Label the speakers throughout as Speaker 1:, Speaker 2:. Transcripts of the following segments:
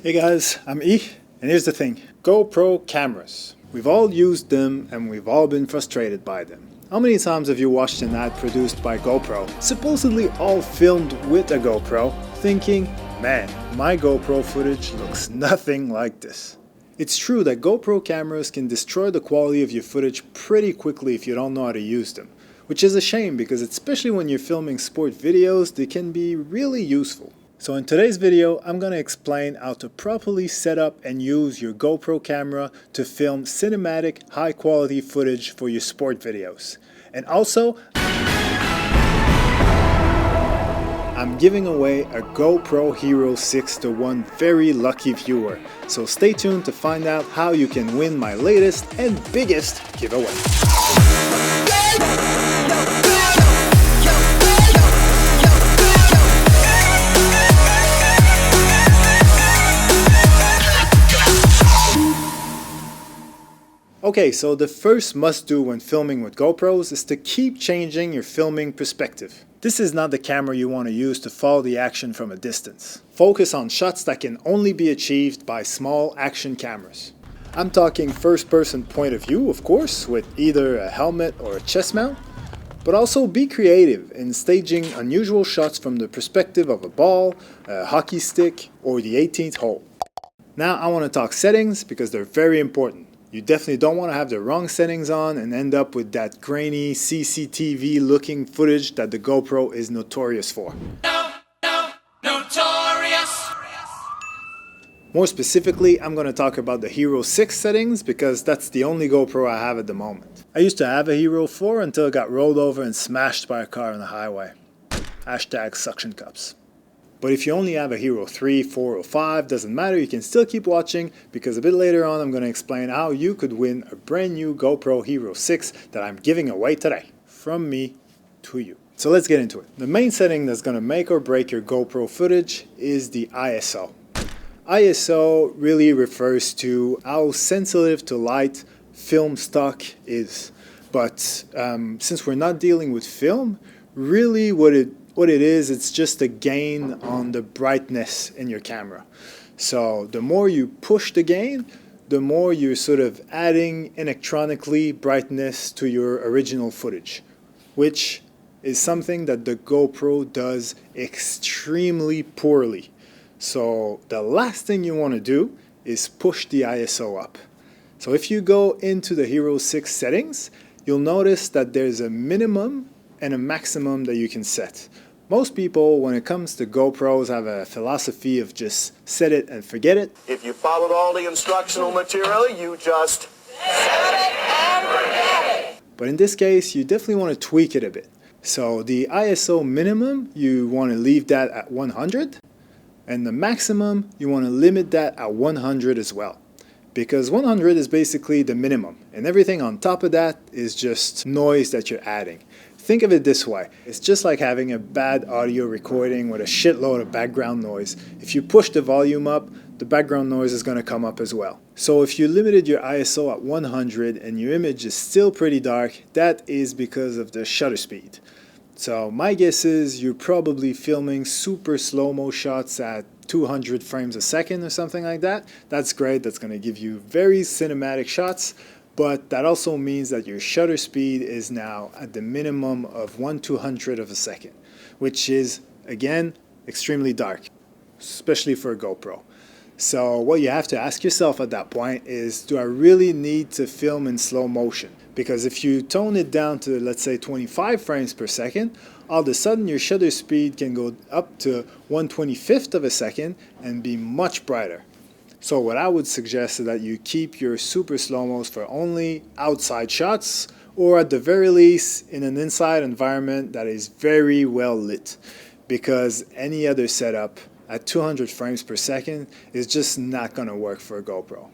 Speaker 1: Hey guys, I'm E, and here's the thing. GoPro cameras. We've all used them and we've all been frustrated by them. How many times have you watched an ad produced by GoPro, supposedly all filmed with a GoPro, thinking, man, my GoPro footage looks nothing like this. It's true that GoPro cameras can destroy the quality of your footage pretty quickly if you don't know how to use them, which is a shame because especially when you're filming sport videos, they can be really useful. So in today's video, I'm going to explain how to properly set up and use your GoPro camera to film cinematic, high-quality footage for your sport videos. And also, I'm giving away a GoPro Hero 6 to one very lucky viewer. So stay tuned to find out how you can win my latest and biggest giveaway. Okay, so the first must-do when filming with GoPros is to keep changing your filming perspective. This is not the camera you want to use to follow the action from a distance. Focus on shots that can only be achieved by small action cameras. I'm talking first-person point of view, of course, with either a helmet or a chest mount, but also be creative in staging unusual shots from the perspective of a ball, a hockey stick, or the 18th hole. Now I want to talk settings because they're very important. You definitely don't want to have the wrong settings on and end up with that grainy CCTV looking footage that the GoPro is notorious for. Notorious! More specifically, I'm going to talk about the Hero 6 settings because that's the only GoPro I have at the moment. I used to have a Hero 4 until it got rolled over and smashed by a car on the highway. Hashtag suction cups. But if you only have a Hero 3, 4, or 5, doesn't matter, you can still keep watching because a bit later on I'm going to explain how you could win a brand new GoPro Hero 6 that I'm giving away today. From me to you. So let's get into it. The main setting that's going to make or break your GoPro footage is the ISO. ISO really refers to how sensitive to light film stock is. But since we're not dealing with film, really what it is, it's just a gain on the brightness in your camera. So the more you push the gain, the more you're sort of adding electronically brightness to your original footage, which is something that the GoPro does extremely poorly. So the last thing you want to do is push the ISO up. So if you go into the Hero 6 settings, you'll notice that there's a minimum and a maximum that you can set. Most people, when it comes to GoPros, have a philosophy of just set it and forget it.
Speaker 2: If you followed all the instructional material, you just set it and forget it.
Speaker 1: But in this case, you definitely want to tweak it a bit. So the ISO minimum, you want to leave that at 100. And the maximum, you want to limit that at 100 as well. Because 100 is basically the minimum. And everything on top of that is just noise that you're adding. Think of it this way. It's just like having a bad audio recording with a shitload of background noise. If you push the volume up, the background noise is going to come up as well. So if you limited your ISO at 100 and your image is still pretty dark, that is because of the shutter speed. So my guess is you're probably filming super slow-mo shots at 200 frames a second or something like that. That's great. That's going to give you very cinematic shots. But that also means that your shutter speed is now at the minimum of 1/200 of a second, which is, again, extremely dark, especially for a GoPro. So what you have to ask yourself at that point is, do I really need to film in slow motion? Because if you tone it down to, let's say, 25 frames per second, all of a sudden your shutter speed can go up to 1/25 of a second and be much brighter. So what I would suggest is that you keep your super slow-mos for only outside shots, or at the very least in an inside environment that is very well lit, because any other setup at 200 frames per second is just not going to work for a GoPro.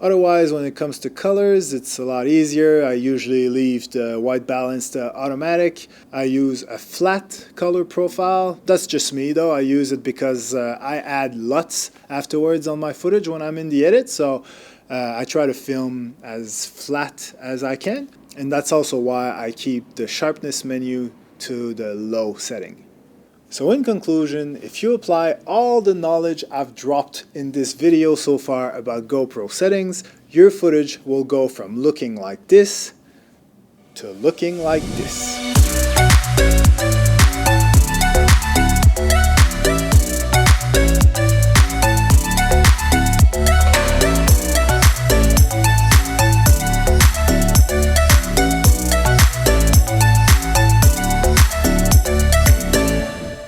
Speaker 1: Otherwise, when it comes to colors, it's a lot easier. I usually leave the white balance to automatic. I use a flat color profile. That's just me though. I use it because I add LUTs afterwards on my footage when I'm in the edit. So I try to film as flat as I can. And that's also why I keep the sharpness menu to the low setting. So in conclusion, if you apply all the knowledge I've dropped in this video so far about GoPro settings, your footage will go from looking like this to looking like this.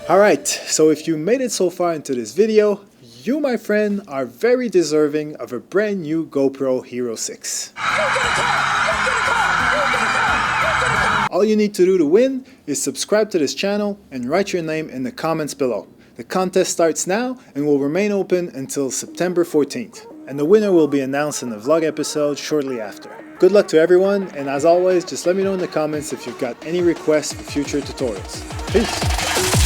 Speaker 1: Alright, so if you made it so far into this video, you, my friend, are very deserving of a brand new GoPro Hero 6. All you need to do to win is subscribe to this channel and write your name in the comments below. The contest starts now and will remain open until September 14th. And the winner will be announced in the vlog episode shortly after. Good luck to everyone, and as always, just let me know in the comments if you've got any requests for future tutorials. Peace!